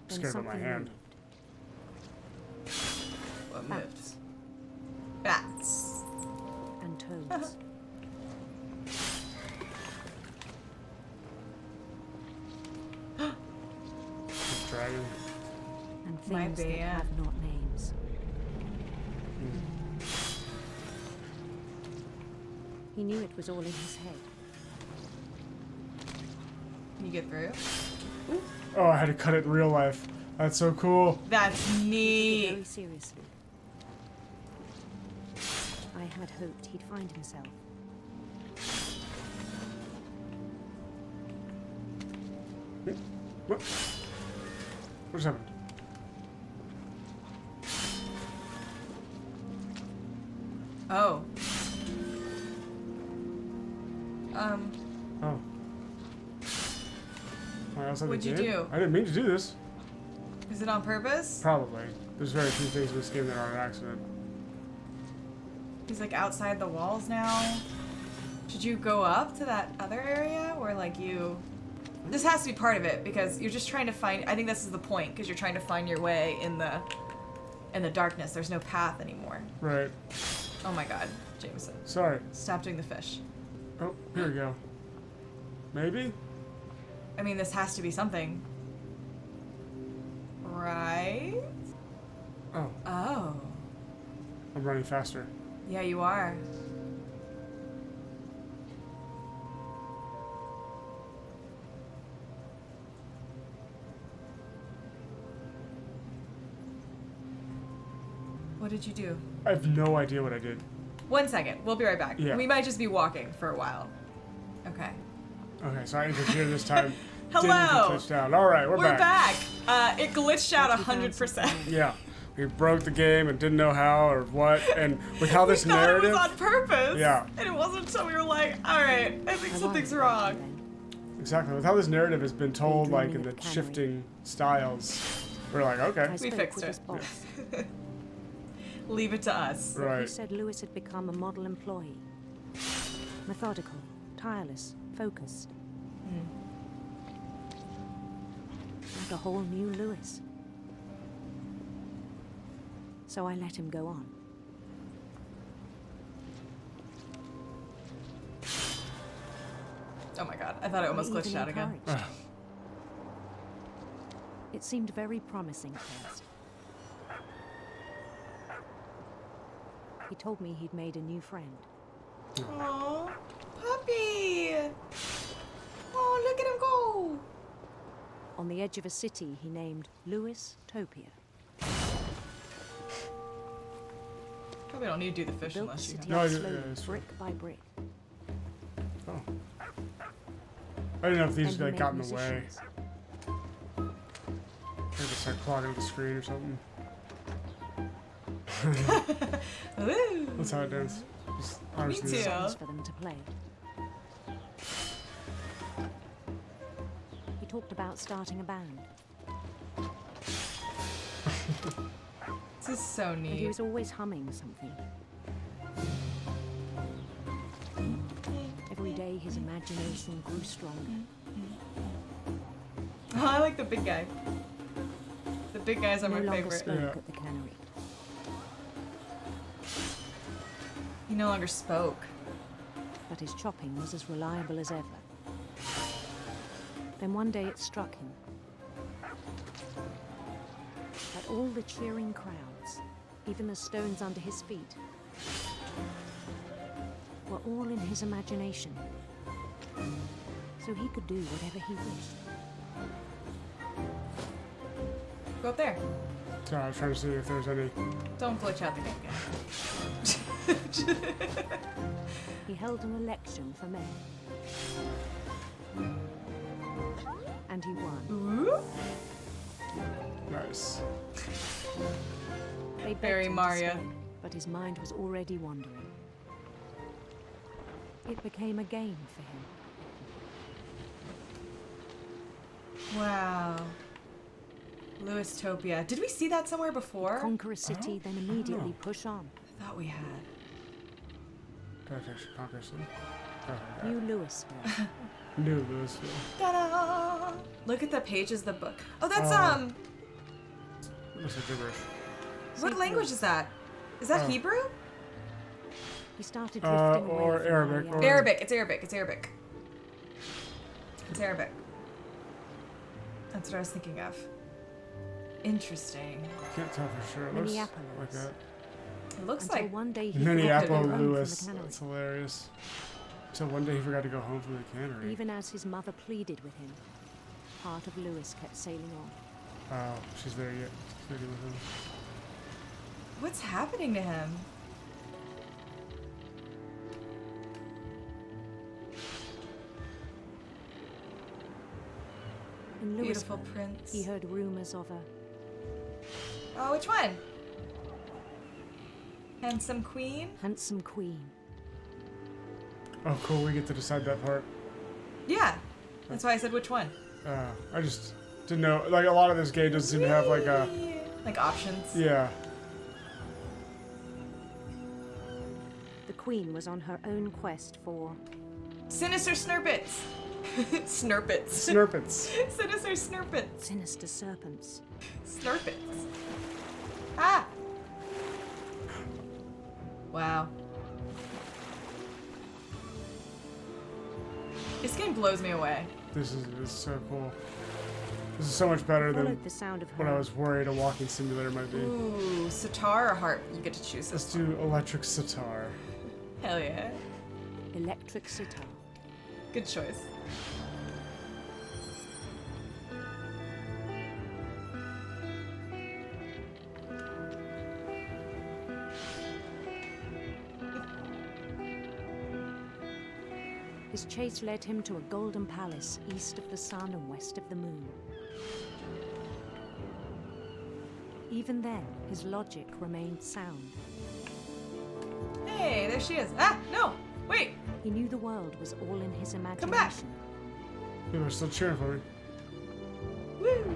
Speaker 5: Then
Speaker 2: Scared of my
Speaker 5: something
Speaker 2: hand.
Speaker 5: moved.
Speaker 1: What moved?
Speaker 5: Bats
Speaker 1: Bats.
Speaker 5: and toads.
Speaker 2: This dragon.
Speaker 5: And
Speaker 1: Might
Speaker 5: things
Speaker 1: be,
Speaker 5: that
Speaker 1: yeah.
Speaker 5: have not names. He knew it was all in his head.
Speaker 1: Can you get through?
Speaker 2: Oh, I had to cut it in real life. That's so cool.
Speaker 1: That's
Speaker 5: He took it
Speaker 1: neat.
Speaker 5: very seriously. I had hoped he'd find himself.
Speaker 2: What? What just happened?
Speaker 1: Oh.
Speaker 2: Oh. Why else
Speaker 1: What'd you do?
Speaker 2: I didn't mean to do this.
Speaker 1: Is it on purpose?
Speaker 2: Probably. There's very few things in this game that are an accident.
Speaker 1: He's like outside the walls now. Should you go up to that other area where like you... This has to be part of it because you're just trying to find... I think this is the point because you're trying to find your way in the darkness. There's no path anymore.
Speaker 2: Right.
Speaker 1: Oh my god, Jameson.
Speaker 2: Sorry.
Speaker 1: Stop doing the fish.
Speaker 2: Oh, here we go. Maybe?
Speaker 1: I mean, this has to be something. Right?
Speaker 2: Oh,
Speaker 1: Oh.
Speaker 2: I'm running faster.
Speaker 1: Yeah, you are. What did you do?
Speaker 2: I have no idea what I did.
Speaker 1: 1 second. We'll be right back.
Speaker 2: Yeah.
Speaker 1: We might just be walking for a while. Okay.
Speaker 2: Okay, so I interfered this time.
Speaker 1: Hello.
Speaker 2: Didn't get touched down. All right, we're
Speaker 1: back. It glitched out 100%.
Speaker 2: Yeah, we broke the game and didn't know how or what, and with how this
Speaker 1: we thought
Speaker 2: narrative.
Speaker 1: it was on purpose.
Speaker 2: Yeah.
Speaker 1: And it wasn't until we were like, all right, I think something's wrong.
Speaker 2: Exactly, with how this narrative has been told, like in the shifting styles, We're like, okay.
Speaker 5: I spoke
Speaker 1: fixed
Speaker 5: with
Speaker 1: it.
Speaker 5: his boss.
Speaker 1: Leave it to us.
Speaker 2: Right.
Speaker 5: He said Lewis had become a model employee. Methodical, tireless, focused. Like a whole new Lewis. So I let him go on.
Speaker 1: Oh my god, I thought it almost
Speaker 5: I
Speaker 1: glitched
Speaker 5: even
Speaker 1: out again.
Speaker 5: encouraged. It seemed very promising at first. He told me he'd made a new friend.
Speaker 1: Aww, puppy! Oh, look at him go!
Speaker 5: On the edge of a city he named Lewis Topia.
Speaker 1: Probably don't need to do the fish
Speaker 5: Built the
Speaker 1: unless you
Speaker 5: city
Speaker 1: have.
Speaker 2: No,
Speaker 5: up
Speaker 2: yeah,
Speaker 5: slowly,
Speaker 2: it's
Speaker 5: brick by brick.
Speaker 2: Oh. I didn't know if these
Speaker 5: Then he
Speaker 2: like got in
Speaker 5: made
Speaker 2: the way.
Speaker 5: musicians.
Speaker 2: Maybe just like clogging up the screen or something.
Speaker 1: Ooh.
Speaker 2: That's how it does. Just honestly,
Speaker 1: too.
Speaker 5: Songs for them to play. He talked about starting a band,
Speaker 1: This is so
Speaker 5: and he
Speaker 1: neat.
Speaker 5: was always humming something. Every day his imagination grew stronger.
Speaker 1: Oh, I like the big guy. The big guys are
Speaker 5: No
Speaker 1: my
Speaker 5: longer
Speaker 1: favorite.
Speaker 5: spoke
Speaker 2: Yeah.
Speaker 5: at the cannery.
Speaker 1: He no longer spoke.
Speaker 5: But his chopping was as reliable as ever. Then one day it struck him that all the cheering crowds, even the stones under his feet, were all in his imagination. So he could do whatever he wished.
Speaker 1: Go up there.
Speaker 2: So I was trying to see if there's any.
Speaker 1: Don't glitch out the game again.
Speaker 5: He held an election for mayor. And he won.
Speaker 1: Ooh.
Speaker 2: Nice.
Speaker 5: They begged
Speaker 1: Very
Speaker 5: him to
Speaker 1: Mario.
Speaker 5: stay, but his mind was already wandering. It became a game for him.
Speaker 1: Wow. Lewistopia. Did we see that somewhere before?
Speaker 5: Conquer a city, then immediately push on.
Speaker 1: I thought we had.
Speaker 2: Perfect. Conquest. Oh,
Speaker 5: New Louisville.
Speaker 2: New Louisville.
Speaker 1: Ta-da! Look at the pages of the book. Oh, that's
Speaker 2: Looks like gibberish.
Speaker 1: What language is that? Is that Hebrew?
Speaker 5: He started drifting away
Speaker 2: or
Speaker 5: from
Speaker 2: Arabic,
Speaker 5: Mariana.
Speaker 2: or-
Speaker 1: Arabic. It's Arabic. It's Arabic. It's Arabic. That's what I was thinking of. Interesting.
Speaker 2: Can't tell for sure. It looks
Speaker 5: Minneapolis.
Speaker 2: like that.
Speaker 1: It looks
Speaker 5: Until
Speaker 1: like
Speaker 5: one day he
Speaker 2: Minneapolis
Speaker 5: forgot to go home
Speaker 2: Lewis.
Speaker 5: from the cannery.
Speaker 2: That's hilarious. So one day he forgot to go home from the cannery.
Speaker 5: Even as his mother pleaded with him, part of Lewis kept sailing on.
Speaker 2: Oh, she's there yet. She's there with him.
Speaker 1: what's happening to him?
Speaker 5: In
Speaker 1: Beautiful
Speaker 5: Louisville,
Speaker 1: prince.
Speaker 5: he heard rumors of a
Speaker 1: Oh, which one? Handsome queen?
Speaker 5: handsome queen.
Speaker 2: Oh, cool. We get to decide that part.
Speaker 1: Yeah. That's why I said which one.
Speaker 2: I just didn't know. Like, a lot of this game doesn't seem to have, like, a...
Speaker 1: Like options.
Speaker 2: Yeah.
Speaker 5: The queen was on her own quest for
Speaker 1: Sinister snurpits. Snurpits.
Speaker 2: Snurpits.
Speaker 1: Sinister snurpits.
Speaker 5: sinister serpents.
Speaker 1: Snurpits. Ah! Wow. This game blows me away.
Speaker 2: This is so cool. This is so much better than
Speaker 5: Followed the sound of
Speaker 2: what I
Speaker 5: her.
Speaker 2: was worried a walking simulator might be.
Speaker 1: Ooh, sitar or harp? You get to choose
Speaker 2: Let's
Speaker 1: this.
Speaker 2: do electric sitar.
Speaker 1: Hell yeah.
Speaker 5: Electric sitar.
Speaker 1: Good choice.
Speaker 5: His chase led him to a golden palace east of the sun and west of the moon. Even then, his logic remained sound.
Speaker 1: Hey, there she is. Ah, no! Wait!
Speaker 5: He knew the world was all in his imagination.
Speaker 1: back.
Speaker 2: People are still cheering for me.
Speaker 1: Woo!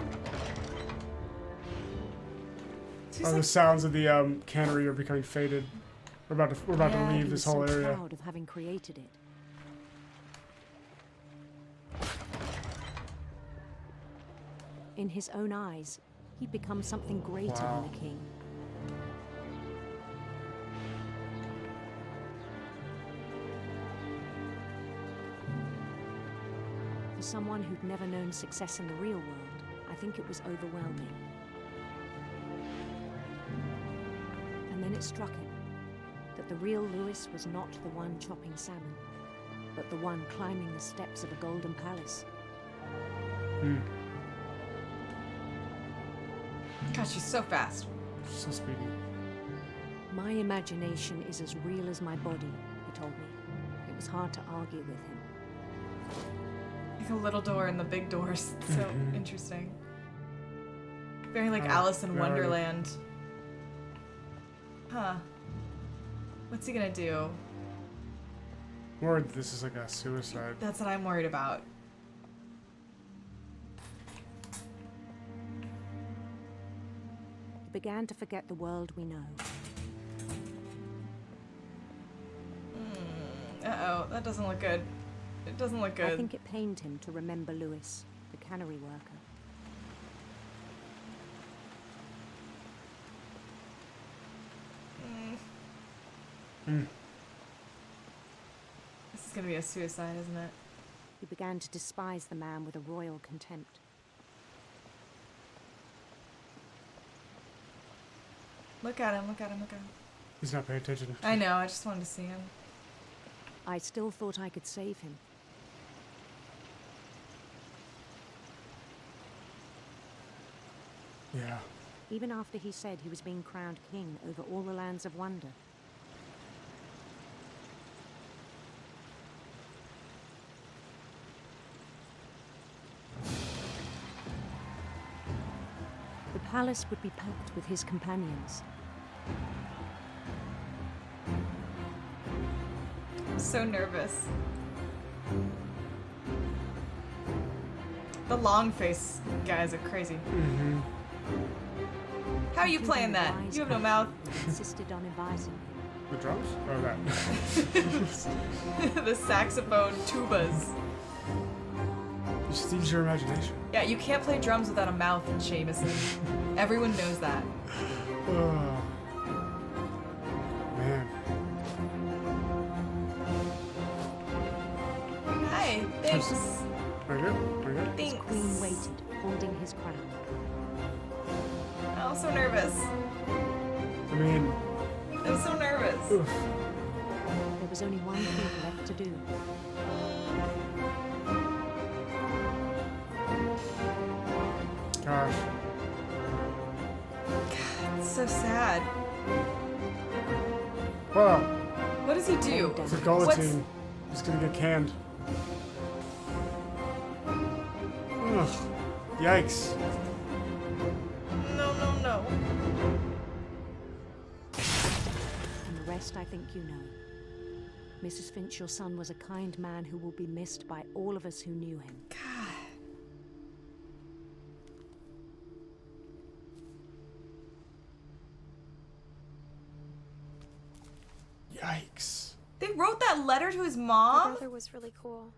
Speaker 2: Oh, the sounds of the cannery are becoming faded. We're about to leave this whole area.
Speaker 5: Proud of having created it. In his own eyes, he'd become something greater than a king. For someone who'd never known success in the real world, I think it was overwhelming. And then it struck him that the real Lewis was not the one chopping salmon, but the one climbing the steps of a golden palace.
Speaker 1: God, she's so fast.
Speaker 2: She's so speedy.
Speaker 5: My imagination is as real as my body, he told me. It was hard to argue with him.
Speaker 1: Like a little door and the big doors. So interesting. Very like Alice in Wonderland. Huh. What's he gonna do?
Speaker 2: I'm worried this is like a suicide.
Speaker 1: That's what I'm worried about.
Speaker 5: He began to forget the world we know.
Speaker 1: Uh-oh, that doesn't look good. It doesn't look good.
Speaker 5: I think it pained him to remember Lewis, the cannery worker.
Speaker 1: This is gonna be a suicide, isn't it?
Speaker 5: He began to despise the man with a royal contempt.
Speaker 1: Look at him, look at him, look at him.
Speaker 2: He's not paying attention.
Speaker 1: I know, I just wanted to see him.
Speaker 5: I still thought I could save him.
Speaker 2: Yeah.
Speaker 5: Even after he said he was being crowned king over all the lands of wonder. The palace would be packed with his companions.
Speaker 1: I'm so nervous. The long face guys are crazy. How are you playing that? You have no mouth.
Speaker 5: Insisted on advising him.
Speaker 2: The drums? Oh, that.
Speaker 1: The saxophone tubas.
Speaker 2: Just use your imagination.
Speaker 1: Yeah, you can't play drums without a mouth in Jameson. Everyone knows that.
Speaker 2: Oh. Man.
Speaker 1: Hi, thanks.
Speaker 2: Are you good? Are you good?
Speaker 1: Thanks.
Speaker 5: The queen waited, holding his crown.
Speaker 1: I'm so nervous.
Speaker 2: I mean...
Speaker 1: I'm so nervous.
Speaker 2: Oof.
Speaker 5: There was only one thing left to do.
Speaker 2: Gosh.
Speaker 1: It's so sad.
Speaker 2: Well,
Speaker 1: What does he do?
Speaker 2: it's a guillotine. He's gonna get canned. Ugh. Yikes.
Speaker 1: No, no, no.
Speaker 5: And the rest I think you know. Mrs. Finch, your son was a kind man who will be missed by all of us who knew him.
Speaker 1: God.
Speaker 2: Yikes.
Speaker 1: They wrote that letter to his
Speaker 3: My
Speaker 1: mom?
Speaker 3: brother was really cool.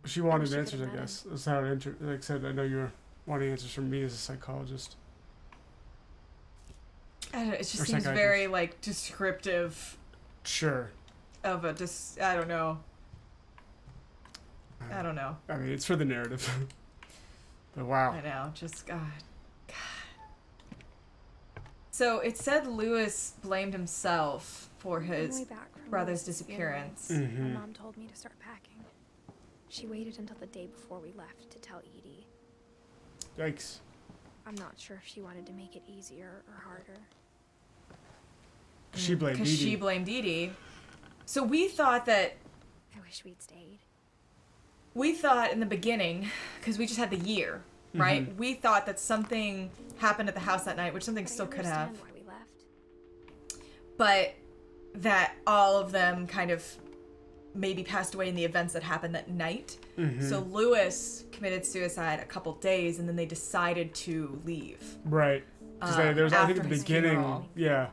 Speaker 2: She wanted
Speaker 3: wish I
Speaker 2: answers, I
Speaker 3: could've met
Speaker 2: guess. That's how it like I said, I know you were wanting answers from me as a psychologist.
Speaker 1: I don't know, it just
Speaker 2: Or
Speaker 1: seems
Speaker 2: psychiatrist.
Speaker 1: very, like, descriptive
Speaker 2: Sure.
Speaker 1: of a I don't know. I don't know.
Speaker 2: I mean, it's for the narrative. But wow.
Speaker 1: I know, just God. So it said Lewis blamed himself for
Speaker 3: On the
Speaker 1: his
Speaker 3: way back from
Speaker 1: brother's
Speaker 3: Lewis's funeral,
Speaker 1: disappearance.
Speaker 2: Mhm.
Speaker 3: My mom told me to start packing. She waited until the day before we left to tell Edie.
Speaker 2: Yikes.
Speaker 3: I'm not sure if she wanted to make it easier or harder.
Speaker 2: She blamed
Speaker 1: Because
Speaker 2: Edie.
Speaker 1: she blamed Edie. So we thought that,
Speaker 3: I wish we'd stayed.
Speaker 1: in the beginning, because we just had the year, right? We thought that something happened at the house that night, which something
Speaker 3: But
Speaker 1: still
Speaker 3: I
Speaker 1: could have.
Speaker 3: understand why we left.
Speaker 1: But that all of them kind of maybe passed away in the events that happened that night. So Lewis committed suicide a couple days, and then they decided to leave.
Speaker 2: Right. Because there was, I think, at the beginning.
Speaker 1: Funeral.
Speaker 2: Yeah.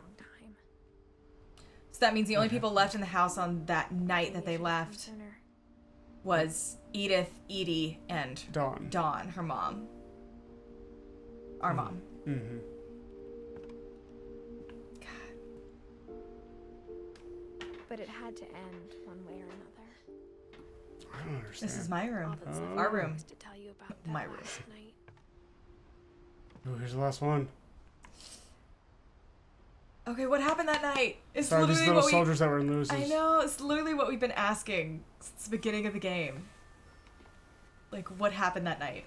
Speaker 1: So that means the only people left in the house on that night that they left was Edith, Edie, and Dawn, her mom. Our mom.
Speaker 2: Mm-hmm.
Speaker 1: God.
Speaker 3: But it had to end one way or another.
Speaker 2: I don't understand.
Speaker 1: This is my room.
Speaker 3: Oh.
Speaker 1: Our room.
Speaker 3: To tell you about that
Speaker 1: My room.
Speaker 3: last night.
Speaker 2: Oh, here's the last one.
Speaker 1: Okay, what happened that night? It's
Speaker 2: Sorry, these
Speaker 1: literally
Speaker 2: little
Speaker 1: what
Speaker 2: soldiers that were in Lewis's.
Speaker 1: I know, it's literally what we've been asking since the beginning of the game. Like, what happened that night?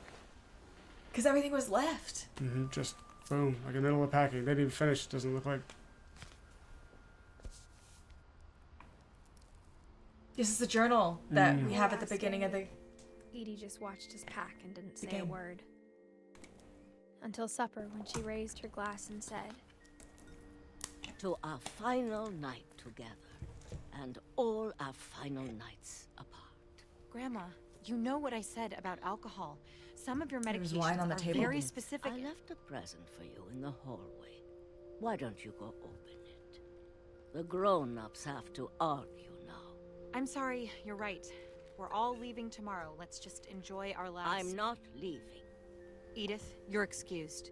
Speaker 1: Because everything was left.
Speaker 2: Mm-hmm. Just boom, like in the middle of packing. They didn't even finish. Doesn't look like.
Speaker 1: This is the journal that we have at the beginning of the...
Speaker 3: Edie just watched us pack and didn't say a
Speaker 1: game.
Speaker 3: word. Until supper, when she raised her glass and said,
Speaker 6: "To our final night together, and all our final nights apart."
Speaker 7: Grandma, you know what I said about alcohol. Some of your
Speaker 1: There was
Speaker 7: medications
Speaker 1: wine on the
Speaker 7: are
Speaker 1: table.
Speaker 7: very specific.
Speaker 6: I left a present for you in the hallway. Why don't you go open it? The grown-ups have to argue now.
Speaker 7: I'm sorry, you're right. We're all leaving tomorrow. Let's just enjoy our last...
Speaker 6: I'm not leaving.
Speaker 7: Edith, you're excused.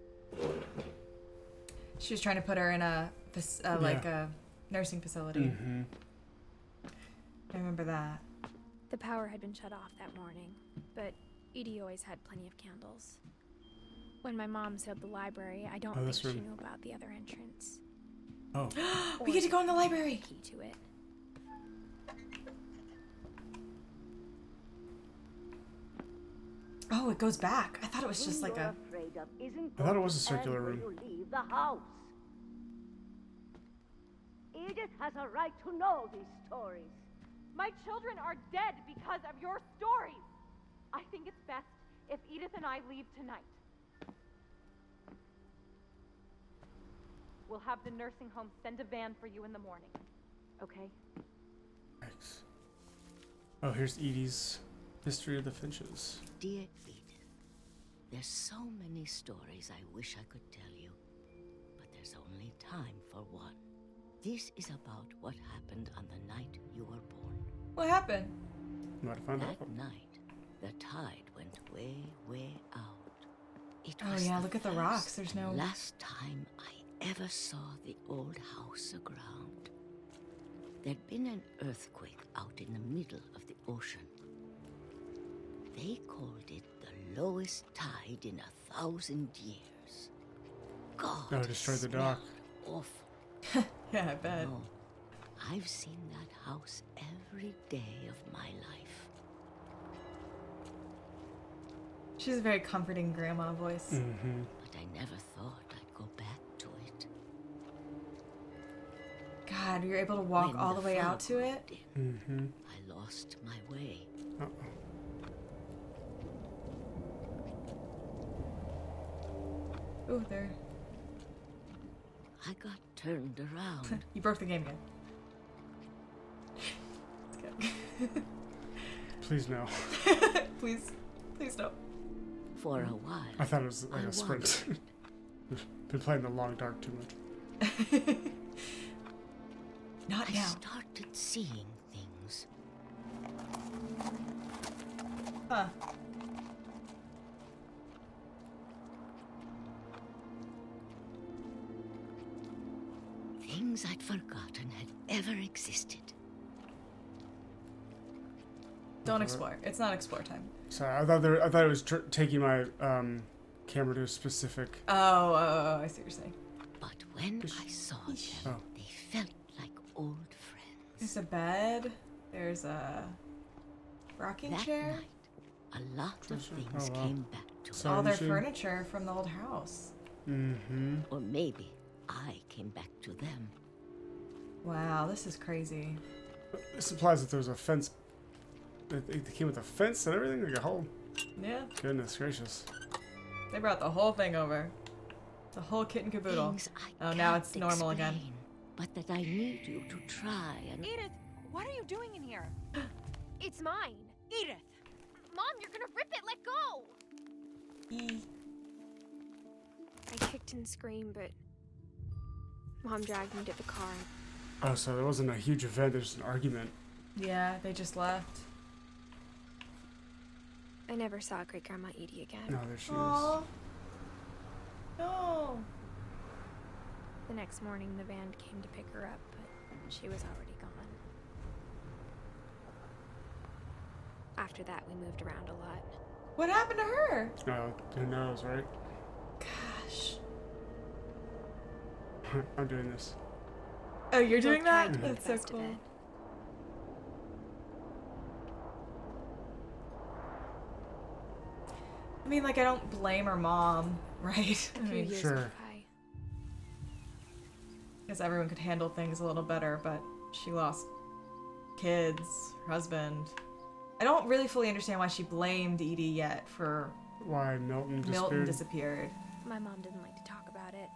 Speaker 1: She was trying to put her in a nursing facility.
Speaker 2: Mm-hmm.
Speaker 1: I remember that.
Speaker 3: the power had been shut off that morning, but Edie always had plenty of candles. When my mom sealed the library, I don't think she knew about the other entrance.
Speaker 2: Oh.
Speaker 1: We get to go in the library.
Speaker 3: Key to it.
Speaker 1: Oh, it goes back. I thought it was just like a...
Speaker 2: I thought it was a circular room.
Speaker 6: Leave the house. Edith has a right to know these stories.
Speaker 8: My children are dead because of your stories. I think it's best if Edith and I leave tonight. We'll have the nursing home send a van for you in the morning. Okay?
Speaker 2: Thanks. Oh, here's Edie's History of the Finches.
Speaker 6: Dear Edith, there's so many stories I wish I could tell you, but there's only time for one. This is about what happened on the night you were born.
Speaker 1: What happened?
Speaker 2: I'm about to find out.
Speaker 6: That night, the tide went way, way out. It
Speaker 1: Oh
Speaker 6: was
Speaker 1: yeah,
Speaker 6: the
Speaker 1: look at the
Speaker 6: first
Speaker 1: rocks. There's no...
Speaker 6: and last time I ever saw the old house aground. There'd been an earthquake out in the middle of the ocean. They called it the lowest tide in 1,000 years. God,
Speaker 2: Oh, destroyed the dock.
Speaker 6: awful.
Speaker 1: Yeah, I bet.
Speaker 6: No, I've seen that house every day of my life.
Speaker 1: She has a very comforting grandma voice.
Speaker 2: Mm-hmm.
Speaker 6: But I never thought I'd go back to it.
Speaker 1: God, you're able to walk
Speaker 6: When
Speaker 1: all the way out
Speaker 6: fog
Speaker 1: to it?
Speaker 6: moved in,
Speaker 2: Mm-hmm.
Speaker 6: I lost my way.
Speaker 2: Uh-oh.
Speaker 1: Ooh, there.
Speaker 6: I got turned around.
Speaker 1: You broke the game again. It's good.
Speaker 2: Please no.
Speaker 1: Please. Please don't.
Speaker 6: For a while.
Speaker 2: I thought it was like
Speaker 6: I
Speaker 2: a sprint.
Speaker 6: wandered.
Speaker 2: Been playing the long dark too much.
Speaker 1: Not
Speaker 6: I
Speaker 1: now.
Speaker 6: started seeing things.
Speaker 1: Huh.
Speaker 6: Things I'd forgotten had ever existed.
Speaker 1: Don't explore. It's not explore time.
Speaker 2: Sorry, I thought it was taking my camera to a specific.
Speaker 1: Oh, I see what you're saying.
Speaker 6: But when I saw them,
Speaker 2: Oh.
Speaker 6: they felt like old friends.
Speaker 1: There's a bed. There's a rocking
Speaker 6: That
Speaker 1: chair.
Speaker 6: night, a lot of things
Speaker 2: wow.
Speaker 6: came back to
Speaker 2: So-
Speaker 6: me.
Speaker 1: All their
Speaker 2: machine.
Speaker 1: furniture from the old house.
Speaker 2: Mm-hmm.
Speaker 6: Or maybe I came back to them.
Speaker 1: Wow, this is crazy.
Speaker 2: This implies that there was a fence. They came with a fence and everything. Like a whole.
Speaker 1: Yeah,
Speaker 2: Goodness gracious.
Speaker 1: they brought the whole thing over. The whole kit and caboodle.
Speaker 6: Things I
Speaker 1: Oh, now
Speaker 6: can't
Speaker 1: it's normal again.
Speaker 6: explain, But that I need you to try and...
Speaker 7: Edith, what are you doing in here?
Speaker 3: It's mine.
Speaker 7: Edith!
Speaker 3: Mom, you're gonna rip it. Let go. I kicked and screamed, but Mom dragged me to the car.
Speaker 2: Oh, so there wasn't a huge event, there was an argument.
Speaker 1: Yeah, they just left.
Speaker 3: I never saw Great-Grandma Edie again.
Speaker 2: No, there she
Speaker 1: Aww.
Speaker 2: is.
Speaker 1: No.
Speaker 3: The next morning, the van came to pick her up, but she was already gone. After that, we moved around a lot.
Speaker 1: What happened to her?
Speaker 2: Oh, who knows, right?
Speaker 1: Gosh.
Speaker 2: I'm doing this.
Speaker 1: Oh, you're
Speaker 3: Both
Speaker 1: doing
Speaker 3: tried
Speaker 1: that?
Speaker 3: to make
Speaker 1: That's
Speaker 3: the
Speaker 1: so
Speaker 3: best of
Speaker 1: cool.
Speaker 3: it.
Speaker 1: I mean, like, I don't blame her mom, right? I
Speaker 3: A few
Speaker 1: mean,
Speaker 3: years
Speaker 2: sure.
Speaker 3: went by.
Speaker 1: because everyone could handle things a little better, but she lost kids, her husband. I don't really fully understand why she blamed Edie yet for
Speaker 2: Why Milton disappeared?
Speaker 1: Milton disappeared.
Speaker 3: My mom didn't like to talk about it.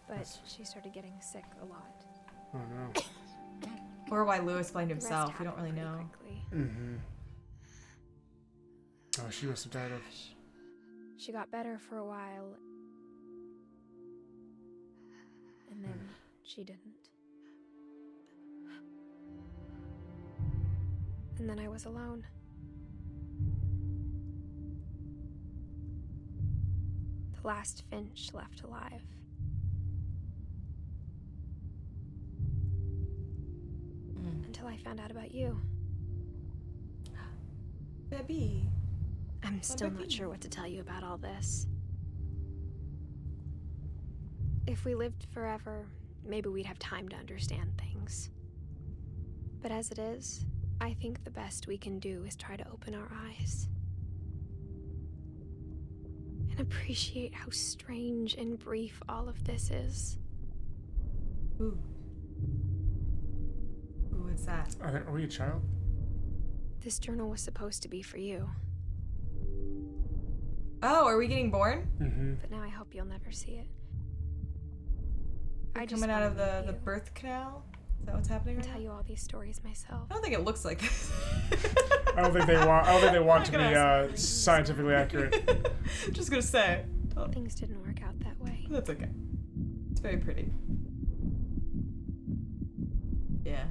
Speaker 3: But she started getting sick a lot.
Speaker 2: Oh no.
Speaker 1: Or why Lewis blamed
Speaker 3: The rest
Speaker 1: himself. We don't
Speaker 3: happened
Speaker 1: really
Speaker 3: pretty
Speaker 1: know.
Speaker 3: quickly.
Speaker 2: Mm-hmm. Oh, she must have died of...
Speaker 3: She got better for a while. And then she didn't. And then I was alone. The last Finch left alive. Until I found out about you.
Speaker 1: Baby.
Speaker 3: I'm still
Speaker 1: baby.
Speaker 3: not sure what to tell you about all this. If we lived forever, maybe we'd have time to understand things. But as it is, I think the best we can do is try to open our eyes. And appreciate how strange and brief all of this is.
Speaker 1: Ooh. Ooh, what's that?
Speaker 2: Are we a child?
Speaker 3: This journal was supposed to be for you,
Speaker 1: Oh, are we getting born?
Speaker 2: Mm-hmm.
Speaker 3: but now I hope you'll never see it.
Speaker 1: We're
Speaker 3: I just
Speaker 1: coming out of
Speaker 3: wanna meet
Speaker 1: the
Speaker 3: you
Speaker 1: birth canal? Is that what's happening
Speaker 3: and
Speaker 1: right
Speaker 3: tell
Speaker 1: now?
Speaker 3: you all these stories myself.
Speaker 1: I don't think it looks like this.
Speaker 2: I don't think they want to
Speaker 1: I'm not
Speaker 2: be
Speaker 1: gonna
Speaker 2: scientifically accurate.
Speaker 1: Just gonna say. Oh,
Speaker 3: Things didn't work out that way.
Speaker 1: that's okay. It's very pretty. Yeah.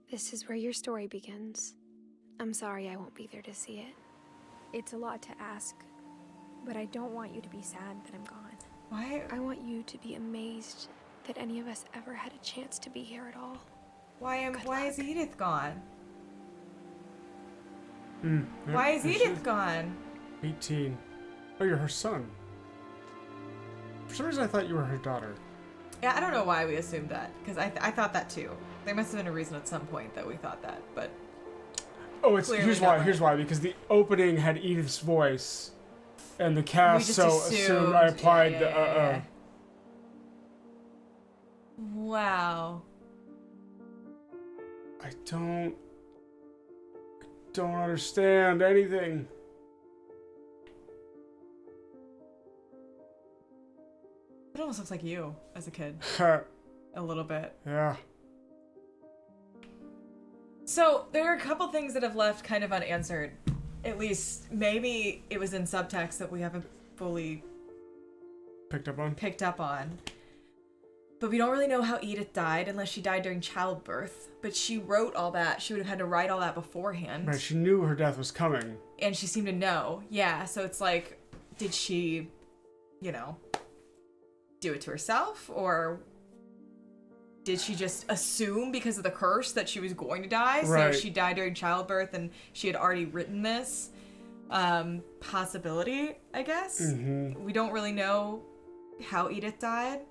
Speaker 3: This is where your story begins. I'm sorry I won't be there to see it. It's a lot to ask, but I don't want you to be sad that I'm gone.
Speaker 1: Why?
Speaker 3: I want you to be amazed that any of us ever had a chance to be here at all.
Speaker 1: Why is
Speaker 3: luck.
Speaker 1: Edith gone?
Speaker 2: Mm,
Speaker 1: Why is
Speaker 2: there she
Speaker 1: Edith gone?
Speaker 2: 18. Oh, you're her son. For some reason, I thought you were her daughter.
Speaker 1: Yeah, I don't know why we assumed that, because I thought that too. There must have been a reason at some point that we thought that, but
Speaker 2: Oh, it's
Speaker 1: Clearly
Speaker 2: here's
Speaker 1: not
Speaker 2: why.
Speaker 1: right.
Speaker 2: Here's why. Because the opening had Edith's voice, and the cast
Speaker 1: just
Speaker 2: so assumed I
Speaker 1: assumed,
Speaker 2: applied
Speaker 1: yeah,
Speaker 2: the
Speaker 1: yeah. Wow.
Speaker 2: I don't understand anything.
Speaker 1: It almost looks like you as a kid. A little bit.
Speaker 2: Yeah.
Speaker 1: So, there are a couple things that have left kind of unanswered. At least, maybe it was in subtext that we haven't fully
Speaker 2: Picked up on.
Speaker 1: But we don't really know how Edith died unless she died during childbirth. But she wrote all that. She would have had to write all that beforehand.
Speaker 2: Right. She knew her death was coming.
Speaker 1: And she seemed to know. Yeah, so it's like, did she, do it to herself? Or did she just assume because of the curse that she was going to die?
Speaker 2: Right.
Speaker 1: So she died during childbirth and she had already written this? Possibility, I guess.
Speaker 2: Mm-hmm.
Speaker 1: We don't really know how Edith died.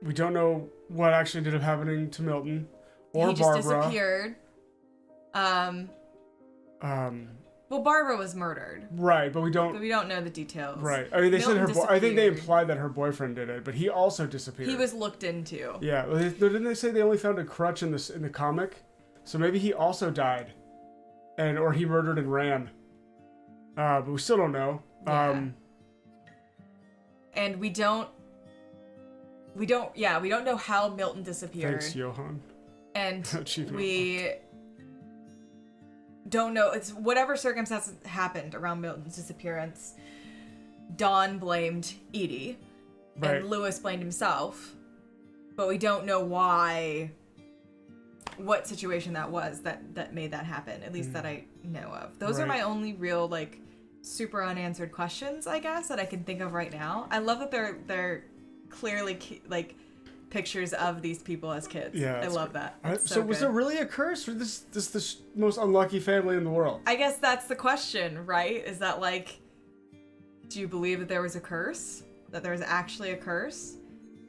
Speaker 2: We don't know what actually ended up happening to Milton or
Speaker 1: He just
Speaker 2: Barbara.
Speaker 1: disappeared. Well, Barbara was murdered,
Speaker 2: Right, but we don't.
Speaker 1: but we don't know the details.
Speaker 2: Right. I mean, they said
Speaker 1: Milton
Speaker 2: her. I think they
Speaker 1: disappeared.
Speaker 2: implied that her boyfriend did it, but he also disappeared.
Speaker 1: He was looked into.
Speaker 2: Yeah. Well, didn't they say they only found a crutch in the comic? So maybe he also died, or he murdered and ran. But we still don't know.
Speaker 1: Yeah. And we don't know how Milton disappeared.
Speaker 2: Thanks, Johan.
Speaker 1: And
Speaker 2: Achievement
Speaker 1: we don't know. It's whatever circumstances happened around Milton's disappearance. Dawn blamed Edie,
Speaker 2: right.
Speaker 1: and Lewis blamed himself, but we don't know why, what situation that was that made that happen, at least that I know of. Those are my only real, like, super unanswered questions, I guess, that I can think of right now. I love that they're clearly, like, pictures of these people as kids.
Speaker 2: Yeah,
Speaker 1: I love that.
Speaker 2: So was there really a curse, or this most unlucky family in the world?
Speaker 1: I guess that's the question, right? Is that, like, do you believe that there was a curse? That there was actually a curse?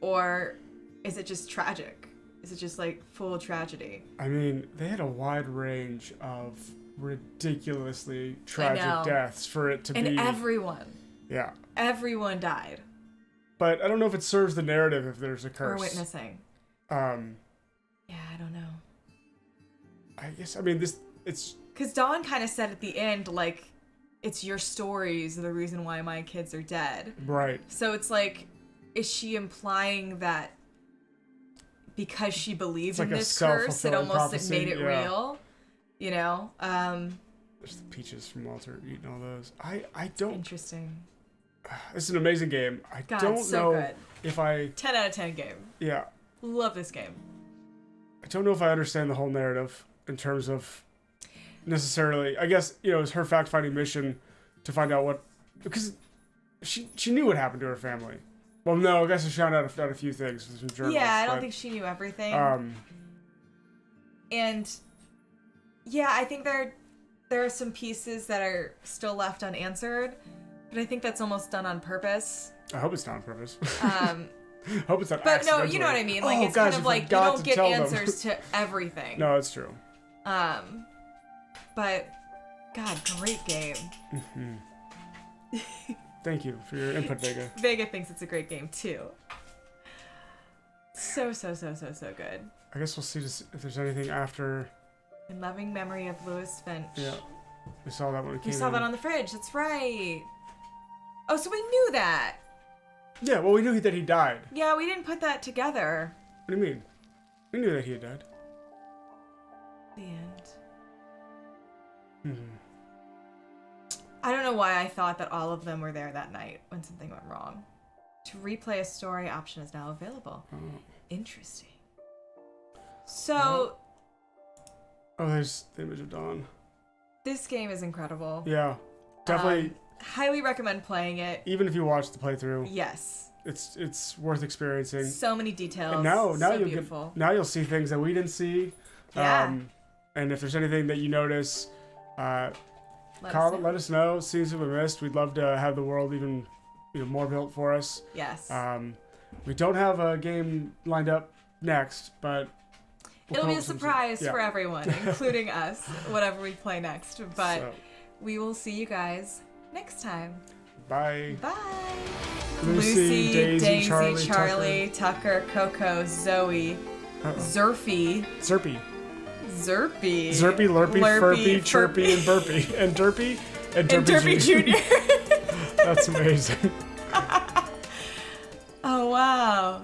Speaker 1: Or is it just tragic? Is it just, like, full tragedy?
Speaker 2: I mean, they had a wide range of ridiculously tragic deaths for it to be...
Speaker 1: And everyone.
Speaker 2: Yeah.
Speaker 1: Everyone died.
Speaker 2: But I don't know if it serves the narrative if there's a curse.
Speaker 1: Or witnessing. Yeah, I don't know.
Speaker 2: I guess, I mean, it's...
Speaker 1: Because Dawn kind of said at the end, like, it's your stories are the reason why my kids are dead.
Speaker 2: Right.
Speaker 1: So it's like, is she implying that because she believed in this curse, it almost like, made it real? You know?
Speaker 2: There's the peaches from Walter eating all those. I don't...
Speaker 1: Interesting.
Speaker 2: This is an amazing game. I
Speaker 1: God,
Speaker 2: don't
Speaker 1: so
Speaker 2: know
Speaker 1: good.
Speaker 2: if I...
Speaker 1: 10 out of 10 game.
Speaker 2: Yeah.
Speaker 1: Love this game.
Speaker 2: I don't know if I understand the whole narrative in terms of necessarily... I guess, you know, it's her fact-finding mission to find out what... Because she knew what happened to her family. Well, no, I guess she found out a few things from some journalists.
Speaker 1: Yeah, I don't think she knew everything. And... Yeah, I think there are some pieces that are still left unanswered, but I think that's almost done on purpose.
Speaker 2: I hope it's done on purpose. I hope it's not
Speaker 1: But no,
Speaker 2: accidentally.
Speaker 1: you know what I mean. Like, it's
Speaker 2: gosh,
Speaker 1: kind of like you don't get answers to everything.
Speaker 2: No, it's true.
Speaker 1: But God, great game.
Speaker 2: Mm-hmm. Thank you for your input, Vega.
Speaker 1: Vega thinks it's a great game too. So good.
Speaker 2: I guess we'll see if there's anything after.
Speaker 1: In loving memory of Lewis Finch.
Speaker 2: Yeah. We saw that when it came in.
Speaker 1: We saw that on the fridge. That's right. Oh, so we knew that.
Speaker 2: Yeah, well, we knew that he died.
Speaker 1: Yeah, we didn't put that together.
Speaker 2: What do you mean? We knew that he had died.
Speaker 1: The end.
Speaker 2: Hmm.
Speaker 1: I don't know why I thought that all of them were there that night when something went wrong. To replay a story option is now available. Oh. Interesting. So...
Speaker 2: Oh, there's the image of Dawn.
Speaker 1: This game is incredible.
Speaker 2: Yeah. Definitely.
Speaker 1: Highly recommend playing it.
Speaker 2: Even if you watch the playthrough.
Speaker 1: Yes.
Speaker 2: It's worth experiencing.
Speaker 1: So many details.
Speaker 2: And now you'll
Speaker 1: beautiful.
Speaker 2: Now you'll see things that we didn't see.
Speaker 1: Yeah.
Speaker 2: And if there's anything that you notice, let us know. See what we missed. We'd love to have the world even more built for us.
Speaker 1: Yes.
Speaker 2: We don't have a game lined up next, but
Speaker 1: it'll be a surprise for everyone, including us, whatever we play next. But we will see you guys next time.
Speaker 2: Bye.
Speaker 1: Bye.
Speaker 2: Lucy, Daisy,
Speaker 1: Charlie, Tucker, Coco, Zoe, Zerfy,
Speaker 2: Lurpy,
Speaker 1: Lurpy,
Speaker 2: Furpy, Chirpy, and Burpy. And Derpy? And Derpy
Speaker 1: Jr.
Speaker 2: That's amazing.